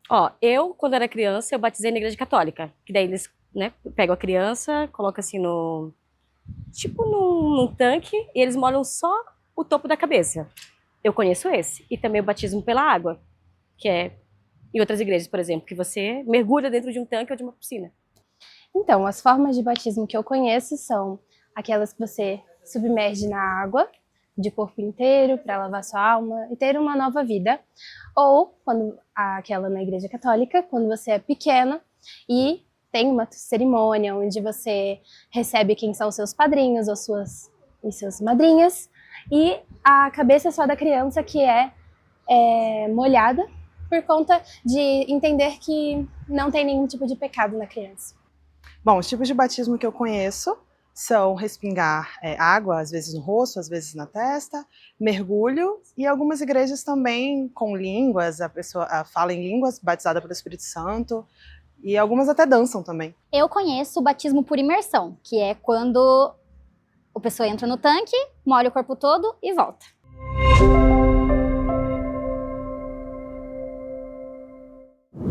Ó, eu, quando era criança, eu batizei na igreja católica. Que daí eles, né, pegam a criança, colocam assim no... Tipo num tanque, e eles molham só o topo da cabeça. Eu conheço esse. E também o batismo pela água, que é em outras igrejas, por exemplo, que você mergulha dentro de um tanque ou de uma piscina. Então, as formas de batismo que eu conheço são aquelas que você submerge na água de corpo inteiro para lavar sua alma e ter uma nova vida, ou quando aquela na Igreja Católica, quando você é pequena e tem uma cerimônia onde você recebe quem são seus padrinhos ou suas e suas madrinhas e a cabeça só da criança que é molhada por conta de entender que não tem nenhum tipo de pecado na criança. Bom, os tipos de batismo que eu conheço são respingar água, às vezes no rosto, às vezes na testa, mergulho, e algumas igrejas também com línguas, a pessoa fala em línguas, batizada pelo Espírito Santo, e algumas até dançam também. Eu conheço o batismo por imersão, que é quando a pessoa entra no tanque, molha o corpo todo e volta.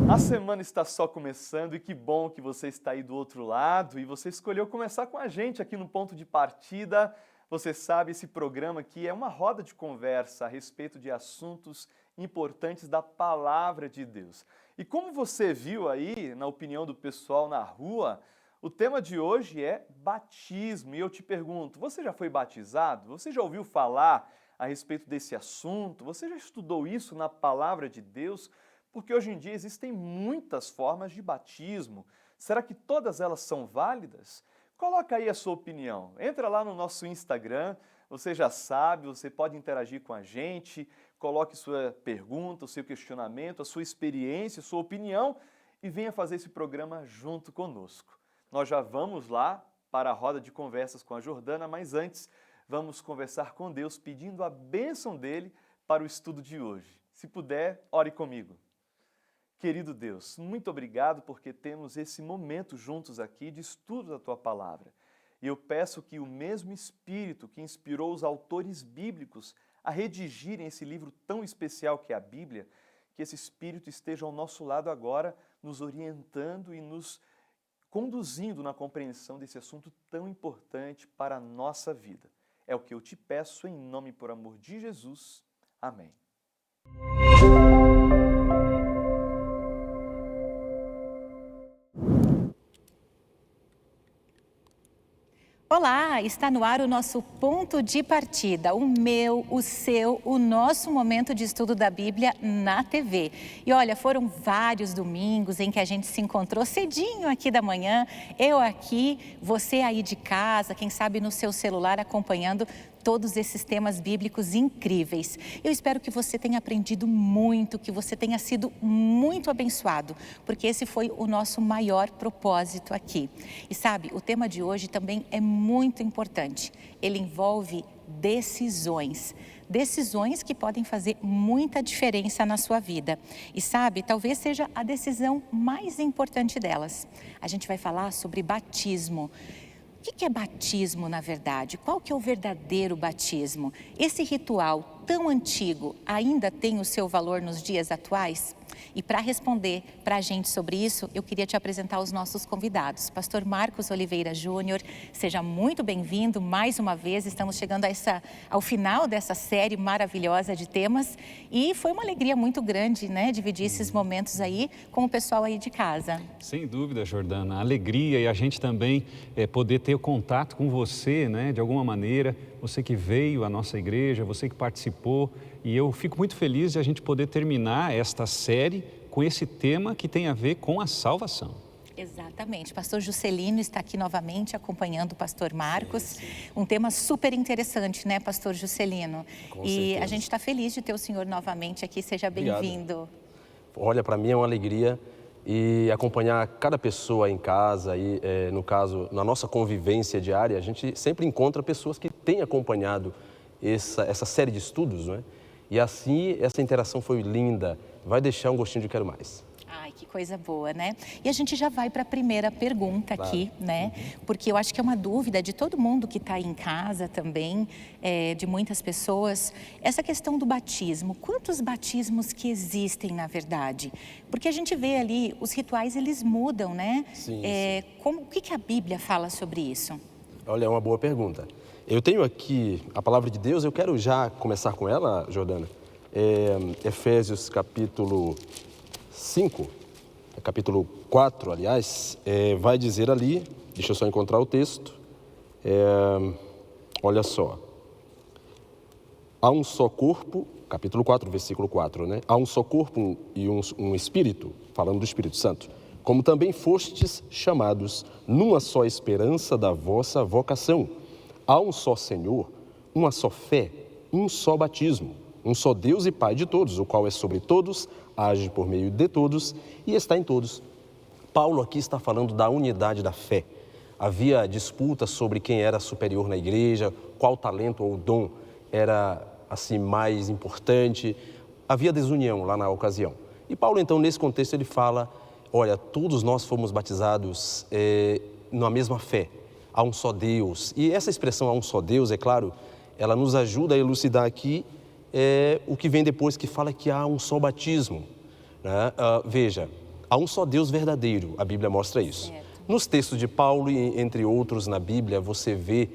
A semana está só começando e que bom que você está aí do outro lado e você escolheu começar com a gente aqui no Ponto de Partida. Você sabe, esse programa aqui é uma roda de conversa a respeito de assuntos importantes da Palavra de Deus. E como você viu aí, na opinião do pessoal na rua, o tema de hoje é batismo. E eu te pergunto, você já foi batizado? Você já ouviu falar a respeito desse assunto? Você já estudou isso na Palavra de Deus? Porque hoje em dia existem muitas formas de batismo. Será que todas elas são válidas? Coloca aí a sua opinião. Entra lá no nosso Instagram, você já sabe, você pode interagir com a gente, coloque sua pergunta, o seu questionamento, a sua experiência, a sua opinião e venha fazer esse programa junto conosco. Nós já vamos lá para a roda de conversas com a Jordana, mas antes vamos conversar com Deus pedindo a bênção dele para o estudo de hoje. Se puder, ore comigo. Querido Deus, muito obrigado porque temos esse momento juntos aqui de estudo da Tua Palavra. E eu peço que o mesmo Espírito que inspirou os autores bíblicos a redigirem esse livro tão especial que é a Bíblia, que esse Espírito esteja ao nosso lado agora, nos orientando e nos conduzindo na compreensão desse assunto tão importante para a nossa vida. É o que eu te peço em nome e por amor de Jesus. Amém. Olá, está no ar o nosso ponto de partida, o meu, o seu, o nosso momento de estudo da Bíblia na TV. E olha, foram vários domingos em que a gente se encontrou cedinho aqui da manhã, eu aqui, você aí de casa, quem sabe no seu celular acompanhando todos esses temas bíblicos incríveis. Eu espero que você tenha aprendido muito, que você tenha sido muito abençoado, porque esse foi o nosso maior propósito aqui. E sabe, o tema de hoje também é muito importante. Ele envolve decisões. Decisões que podem fazer muita diferença na sua vida. E sabe, talvez seja a decisão mais importante delas. A gente vai falar sobre batismo. O que é batismo, na verdade? Qual que é o verdadeiro batismo? Esse ritual tão antigo ainda tem o seu valor nos dias atuais? E para responder para a gente sobre isso, eu queria te apresentar os nossos convidados. Pastor Marcos Oliveira Júnior, seja muito bem-vindo mais uma vez. Estamos chegando ao final dessa série maravilhosa de temas. E foi uma alegria muito grande, né, dividir esses momentos aí com o pessoal aí de casa. Sem dúvida, Jordana. A alegria e a gente também poder ter contato com você, né, de alguma maneira. Você que veio à nossa igreja, você que participou. E eu fico muito feliz de a gente poder terminar esta série com esse tema que tem a ver com a salvação. Exatamente. Pastor Juscelino está aqui novamente acompanhando o pastor Marcos. Sim. Um tema super interessante, né, pastor Juscelino? Com e certeza. A gente está feliz de ter o senhor novamente aqui. Seja bem-vindo. Olha, para mim é uma alegria e acompanhar cada pessoa em casa e, no caso, na nossa convivência diária, a gente sempre encontra pessoas que têm acompanhado essa série de estudos, não é? E assim, essa interação foi linda, vai deixar um gostinho de quero mais. Ai, que coisa boa, né? E a gente já vai para a primeira pergunta aqui, né? Porque eu acho que é uma dúvida de todo mundo que está aí em casa também, de muitas pessoas, essa questão do batismo. Quantos batismos que existem, na verdade? Porque a gente vê ali, os rituais, eles mudam, né? Sim, O que a Bíblia fala sobre isso? Olha, é uma boa pergunta. Eu tenho aqui a palavra de Deus, eu quero já começar com ela, Jordana. Efésios capítulo 5, capítulo 4, aliás, vai dizer ali, deixa eu só encontrar o texto, olha só. Há um só corpo, capítulo 4, versículo 4, né? Há um só corpo e um espírito, falando do Espírito Santo, como também fostes chamados numa só esperança da vossa vocação. Há um só Senhor, uma só fé, um só batismo, um só Deus e Pai de todos, o qual é sobre todos, age por meio de todos e está em todos. Paulo aqui está falando da unidade da fé. Havia disputa sobre quem era superior na igreja, qual talento ou dom era assim mais importante. Havia desunião lá na ocasião. E Paulo, então, nesse contexto, ele fala, olha, todos nós fomos batizados na mesma fé. Há um só Deus. E essa expressão, há um só Deus, é claro, ela nos ajuda a elucidar aqui o que vem depois, que fala que há um só batismo. Né? Veja, há um só Deus verdadeiro, a Bíblia mostra isso. Certo. Nos textos de Paulo e entre outros na Bíblia, você vê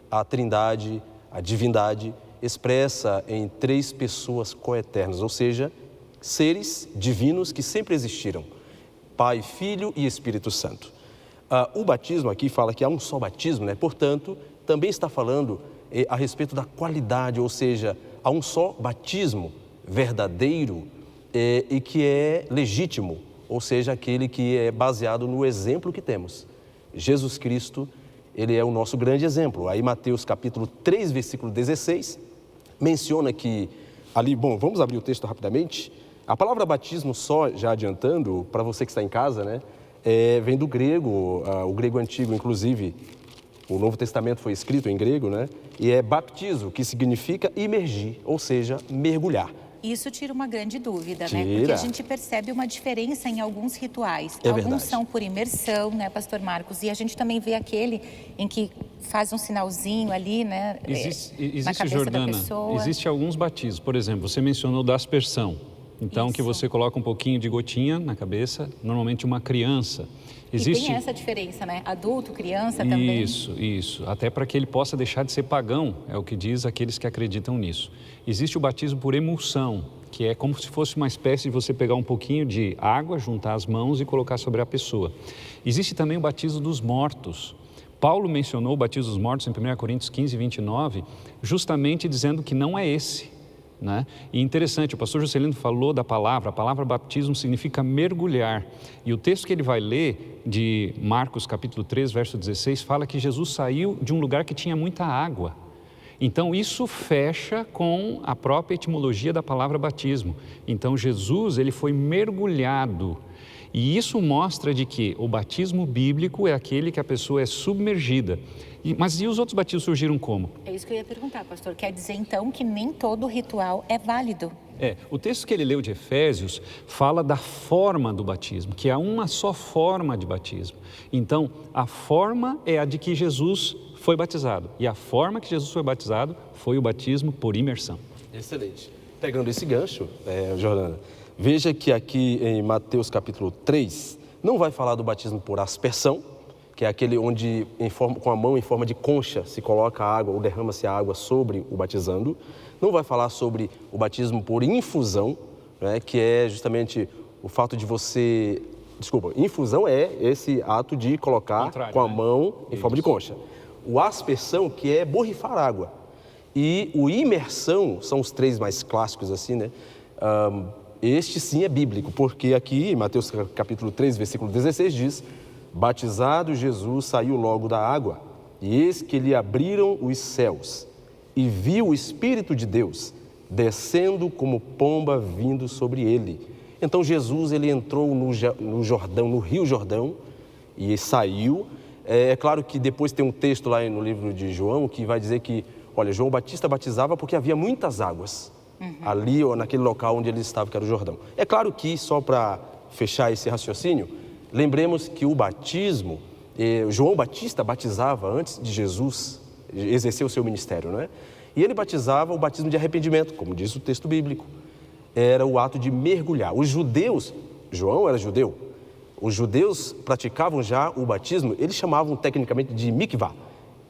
a trindade, a divindade, expressa em 3 pessoas coeternas, ou seja, seres divinos que sempre existiram, Pai, Filho e Espírito Santo. O batismo aqui fala que há um só batismo, né? Portanto, também está falando a respeito da qualidade, ou seja, há um só batismo verdadeiro e que é legítimo, ou seja, aquele que é baseado no exemplo que temos. Jesus Cristo, ele é o nosso grande exemplo. Aí Mateus capítulo 3, versículo 16, menciona que ali, bom, vamos abrir o texto rapidamente. A palavra batismo, só já adiantando, para você que está em casa, né, vem do grego, o grego antigo, inclusive, o Novo Testamento foi escrito em grego, né, e é baptizo, que significa imergir, ou seja, mergulhar. Isso tira uma grande dúvida, né? Porque a gente percebe uma diferença em alguns rituais. Alguns verdade. São por imersão, né, Pastor Marcos? E a gente também vê aquele em que faz um sinalzinho ali, né? Na cabeça Jordana, da pessoa. existe alguns batismos. Por exemplo, você mencionou da aspersão. Então, que você coloca um pouquinho de gotinha na cabeça, normalmente uma criança. E tem essa diferença, né? Adulto, criança também. Isso. Até para que ele possa deixar de ser pagão, é o que diz aqueles que acreditam nisso. Existe o batismo por emulsão, que é como se fosse uma espécie de você pegar um pouquinho de água, juntar as mãos e colocar sobre a pessoa. Existe também o batismo dos mortos. Paulo mencionou o batismo dos mortos em 1 Coríntios 15, 29, justamente dizendo que não é esse. Né? E interessante, o pastor Juscelino falou da palavra, a palavra batismo significa mergulhar. E o texto que ele vai ler, de Marcos capítulo 3, verso 16, fala que Jesus saiu de um lugar que tinha muita água. Então isso fecha com a própria etimologia da palavra batismo. Então Jesus, ele foi mergulhado. E isso mostra de que o batismo bíblico é aquele que a pessoa é submergida. Mas e os outros batismos surgiram como? É isso que eu ia perguntar, pastor. Quer dizer, então, que nem todo ritual é válido? O texto que ele leu de Efésios fala da forma do batismo, que há uma só forma de batismo. Então, a forma é a de que Jesus foi batizado. E a forma que Jesus foi batizado foi o batismo por imersão. Excelente. Pegando esse gancho, Jordana, veja que aqui em Mateus capítulo 3, não vai falar do batismo por aspersão, que é aquele onde com a mão em forma de concha se coloca a água ou derrama-se a água sobre o batizando. Não vai falar sobre o batismo por infusão, né, que é justamente o fato de você... Desculpa, infusão é esse ato de colocar com a mão em forma de concha. O aspersão, que é borrifar água. E o imersão, são os 3 mais clássicos assim, né? Este sim é bíblico, porque aqui em Mateus capítulo 3, versículo 16 diz: batizado Jesus saiu logo da água, e eis que lhe abriram os céus, e viu o Espírito de Deus descendo como pomba vindo sobre ele. Então Jesus, ele entrou no Jordão, no Rio Jordão, e saiu. É claro que depois tem um texto lá no livro de João que vai dizer que, olha, João Batista batizava porque havia muitas águas ali ou naquele local onde ele estava, que era o Jordão. É claro que, só para fechar esse raciocínio, lembremos que o batismo, João Batista batizava antes de Jesus exercer o seu ministério, não é? E ele batizava o batismo de arrependimento, como diz o texto bíblico. Era o ato de mergulhar. Os judeus, João era judeu, os judeus praticavam já o batismo, eles chamavam tecnicamente de mikvah,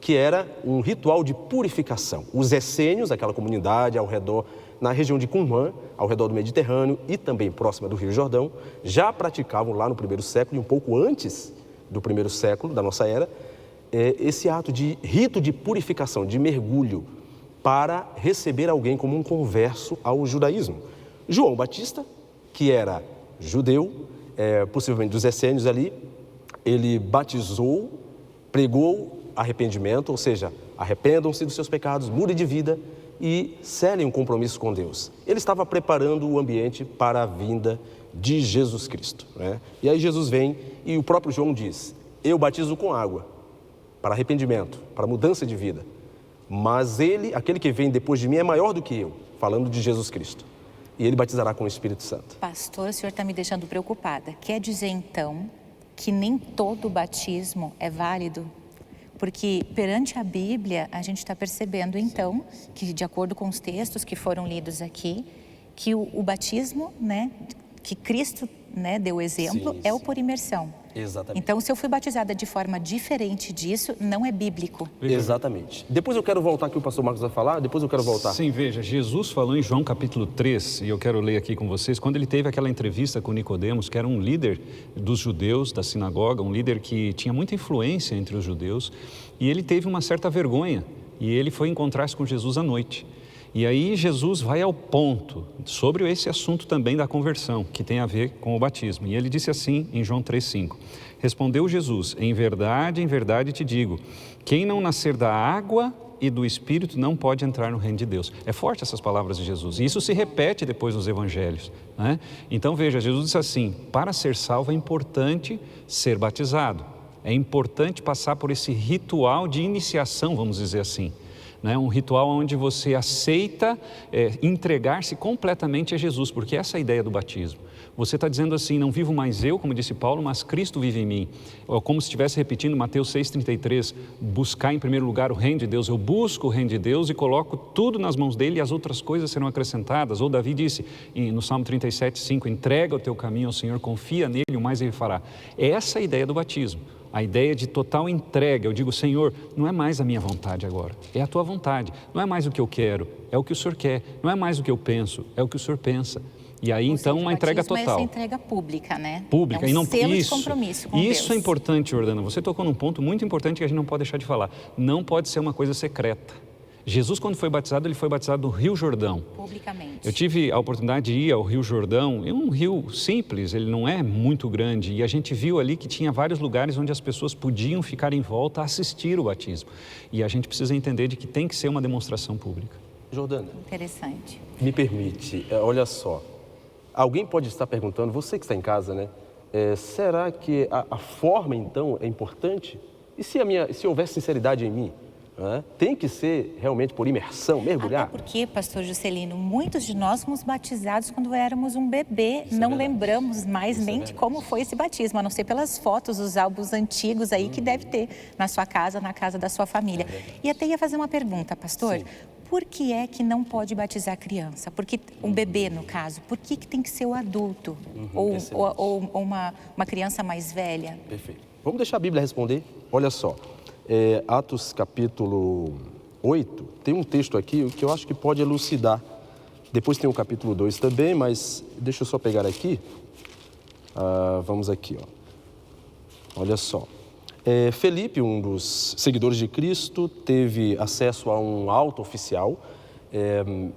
que era um ritual de purificação. Os essênios, aquela comunidade ao redor, na região de Qumran, ao redor do Mediterrâneo e também próxima do Rio Jordão, já praticavam lá no primeiro século e um pouco antes do primeiro século da nossa era, esse ato de rito de purificação, de mergulho, para receber alguém como um converso ao judaísmo. João Batista, que era judeu, possivelmente dos essênios ali, ele batizou, pregou arrependimento, ou seja, arrependam-se dos seus pecados, mudem de vida e selem um compromisso com Deus. Ele estava preparando o ambiente para a vinda de Jesus Cristo, né? E aí Jesus vem e o próprio João diz, eu batizo com água, para arrependimento, para mudança de vida. Mas ele, aquele que vem depois de mim, é maior do que eu, falando de Jesus Cristo. E ele batizará com o Espírito Santo. Pastor, o senhor está me deixando preocupada. Quer dizer, então, que nem todo batismo é válido? Porque perante a Bíblia, a gente está percebendo, então, que de acordo com os textos que foram lidos aqui, que o batismo, né, que Cristo, né, deu exemplo, Sim, é o sim. por imersão. Exatamente. Então, se eu fui batizada de forma diferente disso, não é bíblico. Exatamente. Depois eu quero voltar aqui, o pastor Marcos vai falar, depois eu quero voltar. Sim, veja, Jesus falou em João capítulo 3, e eu quero ler aqui com vocês, quando ele teve aquela entrevista com Nicodemos, que era um líder dos judeus, da sinagoga, um líder que tinha muita influência entre os judeus, e ele teve uma certa vergonha, e ele foi encontrar-se com Jesus à noite. E aí Jesus vai ao ponto sobre esse assunto também da conversão, que tem a ver com o batismo. E ele disse assim em João 3,5, respondeu Jesus, em verdade te digo, quem não nascer da água e do Espírito não pode entrar no reino de Deus. É forte essas palavras de Jesus, e isso se repete depois nos evangelhos, né? Então veja, Jesus disse assim, para ser salvo é importante ser batizado, é importante passar por esse ritual de iniciação, vamos dizer assim. Um ritual onde você aceita entregar-se completamente a Jesus, porque essa é a ideia do batismo. Você está dizendo assim, não vivo mais eu, como disse Paulo, mas Cristo vive em mim. Ou como se estivesse repetindo Mateus 6,33, buscar em primeiro lugar o reino de Deus. Eu busco o reino de Deus e coloco tudo nas mãos dele e as outras coisas serão acrescentadas. Ou Davi disse no Salmo 37,5, entrega o teu caminho ao Senhor, confia nele, o mais ele fará. Essa é a ideia do batismo. A ideia de total entrega, eu digo, Senhor, não é mais a minha vontade agora, é a tua vontade. Não é mais o que eu quero, é o que o Senhor quer. Não é mais o que eu penso, é o que o Senhor pensa. E aí, então, uma entrega total. É essa entrega pública, né? Pública. É um e não, selo isso, de compromisso com Deus. Isso é importante, Jordana. Você tocou num ponto muito importante que a gente não pode deixar de falar. Não pode ser uma coisa secreta. Jesus, quando foi batizado, ele foi batizado no Rio Jordão. Publicamente. Eu tive a oportunidade de ir ao Rio Jordão. É um rio simples, ele não é muito grande. E a gente viu ali que tinha vários lugares onde as pessoas podiam ficar em volta a assistir o batismo. E a gente precisa entender de que tem que ser uma demonstração pública. Jordana. Interessante. Me permite, olha só. Alguém pode estar perguntando, você que está em casa, né? Será que a forma, então, é importante? E se houver sinceridade em mim? Tem que ser realmente por imersão, mergulhar? Até porque, pastor Juscelino, muitos de nós fomos batizados quando éramos um bebê. Não lembramos mais nem de como foi esse batismo, a não ser pelas fotos, os álbuns antigos aí que deve ter na sua casa, na casa da sua família. E até ia fazer uma pergunta, pastor. Sim. Por que é que não pode batizar a criança? Porque um bebê, no caso, por que tem que ser o adulto? Ou uma criança mais velha? Perfeito. Vamos deixar a Bíblia responder? Olha só. Atos capítulo 8, tem um texto aqui que eu acho que pode elucidar. Depois tem o capítulo 2 também, mas deixa eu só pegar aqui. Vamos aqui, ó. Olha só. Felipe, um dos seguidores de Cristo, teve acesso a um alto oficial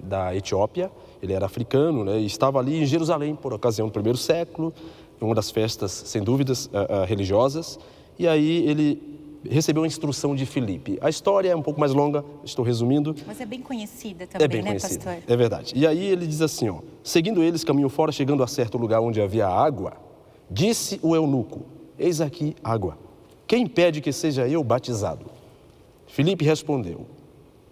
da Etiópia. Ele era africano, né, e estava ali em Jerusalém por ocasião do primeiro século, uma das festas, sem dúvidas, religiosas. E aí ele recebeu a instrução de Filipe. A história é um pouco mais longa, estou resumindo. Mas é bem conhecida também, bem né, conhecida, pastor? É verdade. E aí ele diz assim, ó, seguindo eles, caminham fora, chegando a certo lugar onde havia água, disse o eunuco, eis aqui água. Quem impede que seja eu batizado? Filipe respondeu,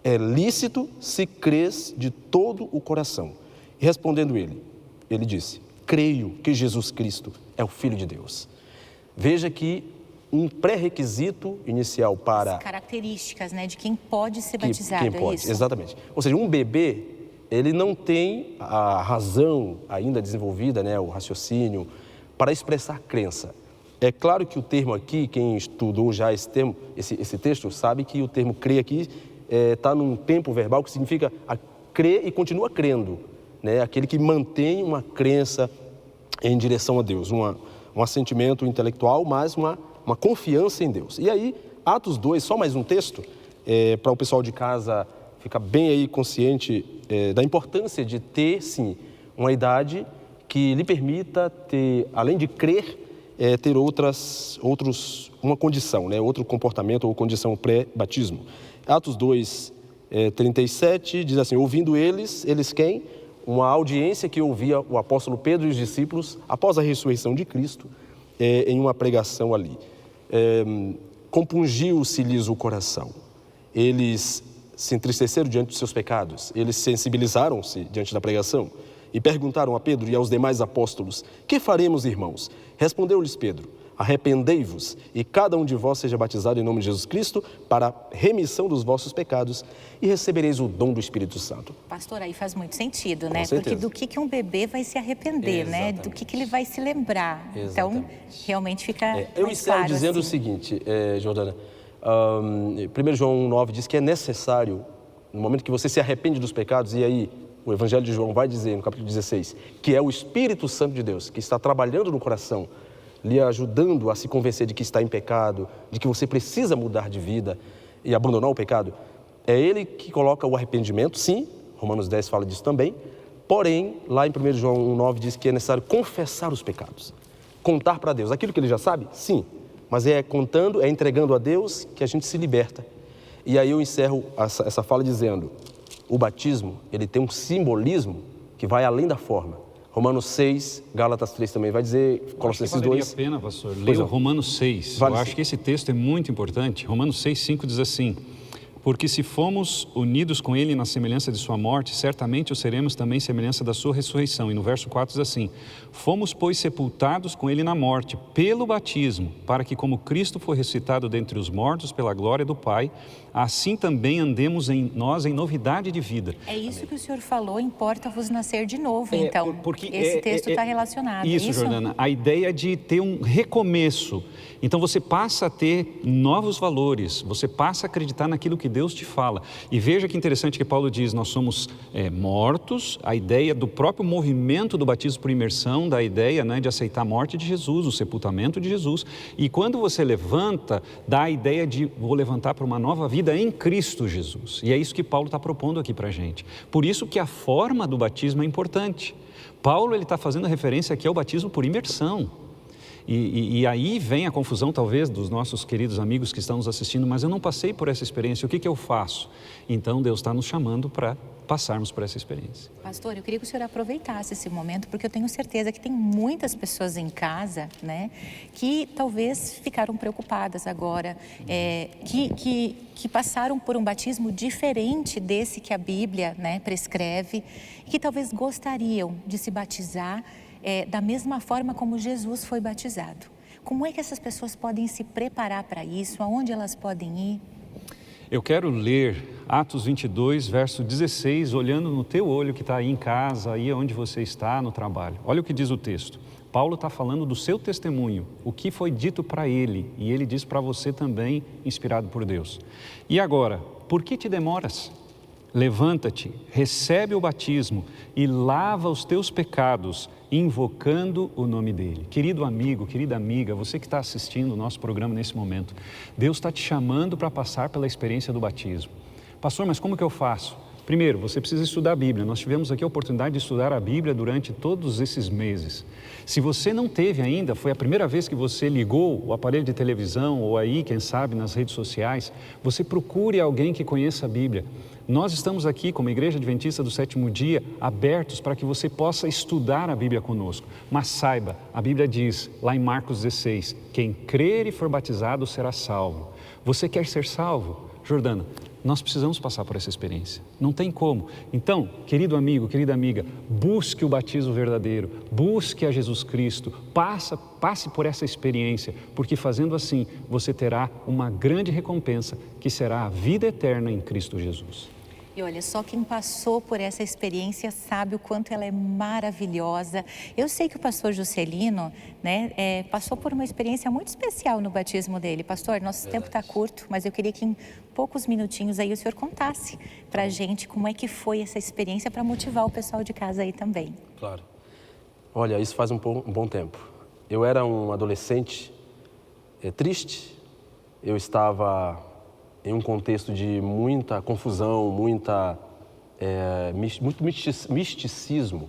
é lícito se crês de todo o coração. E respondendo ele disse, creio que Jesus Cristo é o Filho de Deus. Veja que um pré-requisito inicial para... As características, né, de quem pode ser batizado, quem pode, é isso? exatamente. Ou seja, um bebê, ele não tem a razão ainda desenvolvida, né, o raciocínio, para expressar crença. É claro que o termo aqui, quem estudou já esse termo, esse texto, sabe que o termo crer aqui está num tempo verbal que significa crer e continua crendo, né? Aquele que mantém uma crença em direção a Deus, um assentimento intelectual, mas uma confiança em Deus. E aí, Atos 2, só mais um texto, para o pessoal de casa ficar bem aí consciente da importância de ter, sim, uma idade que lhe permita ter, além de crer, ter uma condição, né? Outro comportamento ou condição pré-batismo. Atos 2, 37, diz assim, ouvindo eles quem? Uma audiência que ouvia o apóstolo Pedro e os discípulos após a ressurreição de Cristo em uma pregação ali. Compungiu-se-lhes o coração. Eles se entristeceram diante dos seus pecados, eles sensibilizaram-se diante da pregação e perguntaram a Pedro e aos demais apóstolos, que faremos, irmãos? Respondeu-lhes Pedro, arrependei-vos e cada um de vós seja batizado em nome de Jesus Cristo para a remissão dos vossos pecados e recebereis o dom do Espírito Santo. Pastor, aí faz muito sentido, né? Com certeza. Porque do que um bebê vai se arrepender, né? Do que ele vai se lembrar. Exatamente. Então, realmente fica Eu mais encerro claro, dizendo assim. o seguinte, Jordana, 1 João 9 diz que é necessário, no momento que você se arrepende dos pecados, e aí o Evangelho de João vai dizer, no capítulo 16, que é o Espírito Santo de Deus que está trabalhando no coração, lhe ajudando a se convencer de que está em pecado, de que você precisa mudar de vida e abandonar o pecado. É ele que coloca o arrependimento, sim, Romanos 10 fala disso também, porém, lá em 1 João 1,9 diz que é necessário confessar os pecados, contar para Deus. Aquilo que ele já sabe? Sim, mas é contando, é entregando a Deus que a gente se liberta. E aí eu encerro essa fala dizendo, o batismo, ele tem um simbolismo que vai além da forma. Romanos 6, Gálatas 3 também vai dizer, Colossenses 2. Valeria a pena, pastor, ler Romanos 6. Vale eu acho que esse texto é muito importante. Romanos 6, 5 diz assim, porque se fomos unidos com ele na semelhança de sua morte, certamente o seremos também em semelhança da sua ressurreição. E no verso 4 diz assim, fomos, pois, sepultados com ele na morte, pelo batismo, para que como Cristo foi ressuscitado dentre os mortos pela glória do Pai, assim também andemos nós em novidade de vida. É isso que o senhor falou, importa-vos nascer de novo, então. Porque esse texto está relacionado. Isso, Jordana, a ideia de ter um recomeço. Então você passa a ter novos valores, você passa a acreditar naquilo que Deus te fala. E veja que interessante que Paulo diz, nós somos mortos, a ideia do próprio movimento do batismo por imersão, da ideia, né, de aceitar a morte de Jesus, o sepultamento de Jesus. E quando você levanta, dá a ideia de vou levantar para uma nova vida em Cristo Jesus. E é isso que Paulo está propondo aqui para a gente. Por isso que a forma do batismo é importante. Paulo ele está fazendo referência aqui ao batismo por imersão. E aí vem a confusão, talvez, dos nossos queridos amigos que estão nos assistindo, mas eu não passei por essa experiência, o que eu faço? Então, Deus está nos chamando para passarmos por essa experiência. Pastor, eu queria que o senhor aproveitasse esse momento, porque eu tenho certeza que tem muitas pessoas em casa, né, que talvez ficaram preocupadas agora, que passaram por um batismo diferente desse que a Bíblia, né, prescreve, e que talvez gostariam de se batizar da mesma forma como Jesus foi batizado. Como é que essas pessoas podem se preparar para isso? Aonde elas podem ir? Eu quero ler Atos 22, verso 16, olhando no teu olho que está aí em casa, aí onde você está no trabalho. Olha o que diz o texto. Paulo está falando do seu testemunho, o que foi dito para ele, e ele diz para você também, inspirado por Deus. E agora, por que te demoras? Levanta-te, recebe o batismo e lava os teus pecados, invocando o nome dele. Querido amigo, querida amiga, você que está assistindo o nosso programa nesse momento, Deus está te chamando para passar pela experiência do batismo. Pastor, mas como que eu faço? Primeiro, você precisa estudar a Bíblia. Nós tivemos aqui a oportunidade de estudar a Bíblia durante todos esses meses. Se você não teve ainda, foi a primeira vez que você ligou o aparelho de televisão ou aí, quem sabe, nas redes sociais, você procure alguém que conheça a Bíblia. Nós estamos aqui, como Igreja Adventista do Sétimo Dia, abertos para que você possa estudar a Bíblia conosco. Mas saiba, a Bíblia diz, lá em Marcos 16, quem crer e for batizado será salvo. Você quer ser salvo? Jordana, nós precisamos passar por essa experiência. Não tem como. Então, querido amigo, querida amiga, busque o batismo verdadeiro, busque a Jesus Cristo, passe por essa experiência, porque fazendo assim, você terá uma grande recompensa, que será a vida eterna em Cristo Jesus. E olha, só quem passou por essa experiência sabe o quanto ela é maravilhosa. Eu sei que o pastor Juscelino, né, passou por uma experiência muito especial no batismo dele. Pastor, nosso tempo está curto, mas eu queria que em poucos minutinhos aí o senhor contasse para a gente como é que foi essa experiência para motivar o pessoal de casa aí também. Claro. Olha, isso faz um bom tempo. Eu era um adolescente triste, eu estava em um contexto de muita confusão, muito misticismo,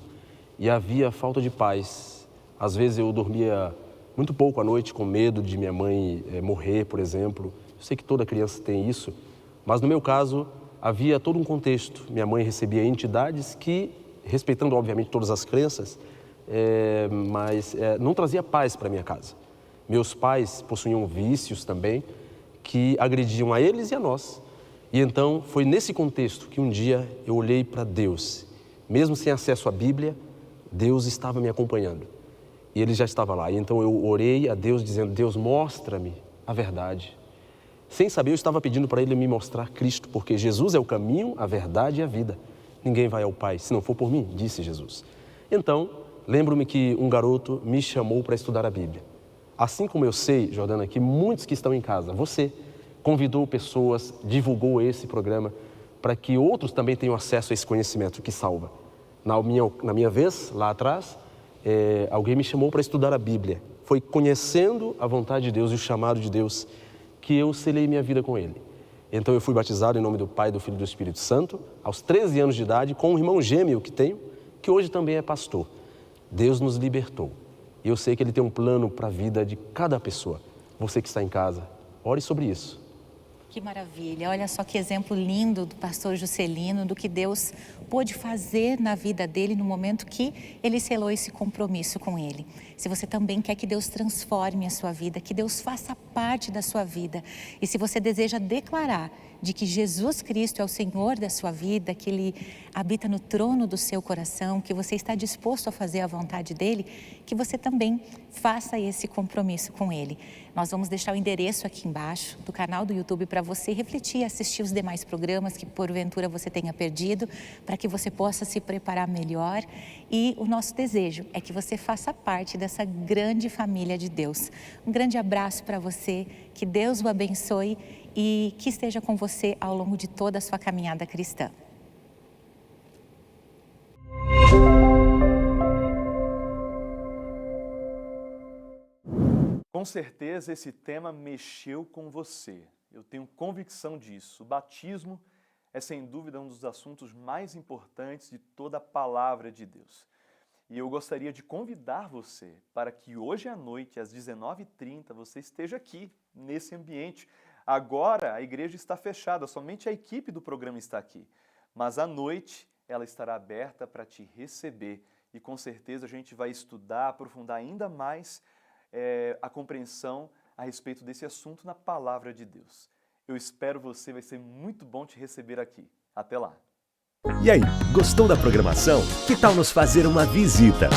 e havia falta de paz. Às vezes eu dormia muito pouco à noite com medo de minha mãe morrer, por exemplo. Eu sei que toda criança tem isso, mas no meu caso havia todo um contexto. Minha mãe recebia entidades que, respeitando obviamente todas as crenças, mas não trazia paz para minha casa. Meus pais possuíam vícios também, que agrediam a eles e a nós. E então foi nesse contexto que um dia eu olhei para Deus. Mesmo sem acesso à Bíblia, Deus estava me acompanhando. E Ele já estava lá. E então eu orei a Deus dizendo, Deus, mostra-me a verdade. Sem saber, eu estava pedindo para Ele me mostrar Cristo, porque Jesus é o caminho, a verdade e a vida. Ninguém vai ao Pai se não for por mim, disse Jesus. Então, lembro-me que um garoto me chamou para estudar a Bíblia. Assim como eu sei, Jordana, que muitos que estão em casa, você convidou pessoas, divulgou esse programa para que outros também tenham acesso a esse conhecimento que salva. Na minha vez, lá atrás, alguém me chamou para estudar a Bíblia. Foi conhecendo a vontade de Deus e o chamado de Deus que eu selei minha vida com Ele. Então eu fui batizado em nome do Pai, do Filho e do Espírito Santo, aos 13 anos de idade, com um irmão gêmeo que tenho, que hoje também é pastor. Deus nos libertou. E eu sei que Ele tem um plano para a vida de cada pessoa. Você que está em casa, ore sobre isso. Que maravilha, olha só que exemplo lindo do pastor Juscelino, do que Deus pôde fazer na vida dele no momento que ele selou esse compromisso com ele. Se você também quer que Deus transforme a sua vida, que Deus faça parte da sua vida, e se você deseja declarar de que Jesus Cristo é o Senhor da sua vida, que Ele habita no trono do seu coração, que você está disposto a fazer a vontade dEle, que você também faça esse compromisso com Ele. Nós vamos deixar o endereço aqui embaixo do canal do YouTube para você refletir e assistir os demais programas que porventura você tenha perdido, para que você possa se preparar melhor. E o nosso desejo é que você faça parte dessa grande família de Deus. Um grande abraço para você, que Deus o abençoe e que esteja com você ao longo de toda a sua caminhada cristã. Com certeza esse tema mexeu com você. Eu tenho convicção disso. O batismo é sem dúvida um dos assuntos mais importantes de toda a palavra de Deus. E eu gostaria de convidar você para que hoje à noite, às 19h30, você esteja aqui, nesse ambiente. Agora a igreja está fechada, somente a equipe do programa está aqui. Mas à noite ela estará aberta para te receber. E com certeza a gente vai estudar, aprofundar ainda mais a compreensão a respeito desse assunto na palavra de Deus. Eu espero você, vai ser muito bom te receber aqui. Até lá! E aí, gostou da programação? Que tal nos fazer uma visita?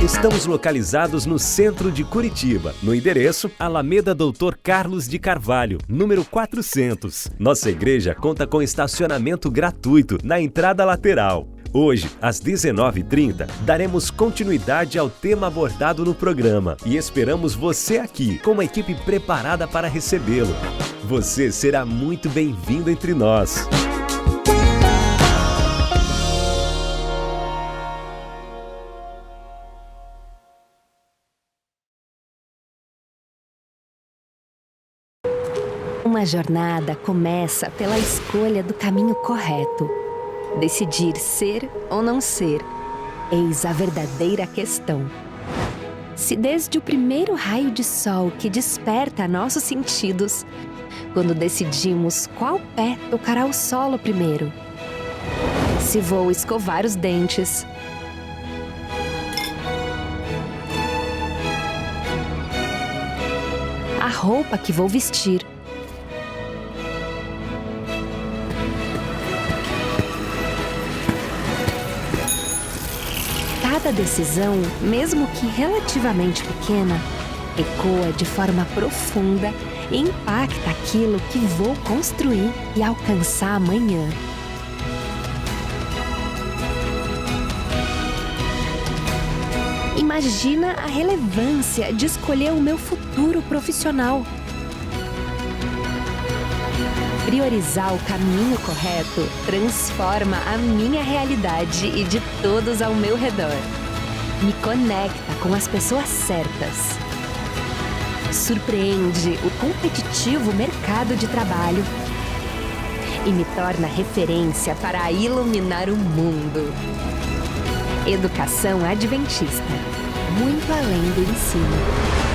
Estamos localizados no centro de Curitiba, no endereço Alameda Doutor Carlos de Carvalho, número 400. Nossa igreja conta com estacionamento gratuito na entrada lateral. Hoje, às 19h30, daremos continuidade ao tema abordado no programa e esperamos você aqui, com uma equipe preparada para recebê-lo. Você será muito bem-vindo entre nós. Uma jornada começa pela escolha do caminho correto. Decidir ser ou não ser, eis a verdadeira questão. Se desde o primeiro raio de sol que desperta nossos sentidos, quando decidimos qual pé tocará o solo primeiro, se vou escovar os dentes, a roupa que vou vestir, Cada decisão, mesmo que relativamente pequena, ecoa de forma profunda e impacta aquilo que vou construir e alcançar amanhã. Imagina a relevância de escolher o meu futuro profissional. Priorizar o caminho correto transforma a minha realidade e de todos ao meu redor. Me conecta com as pessoas certas. Surpreende o competitivo mercado de trabalho e me torna referência para iluminar o mundo. Educação Adventista, muito além do ensino.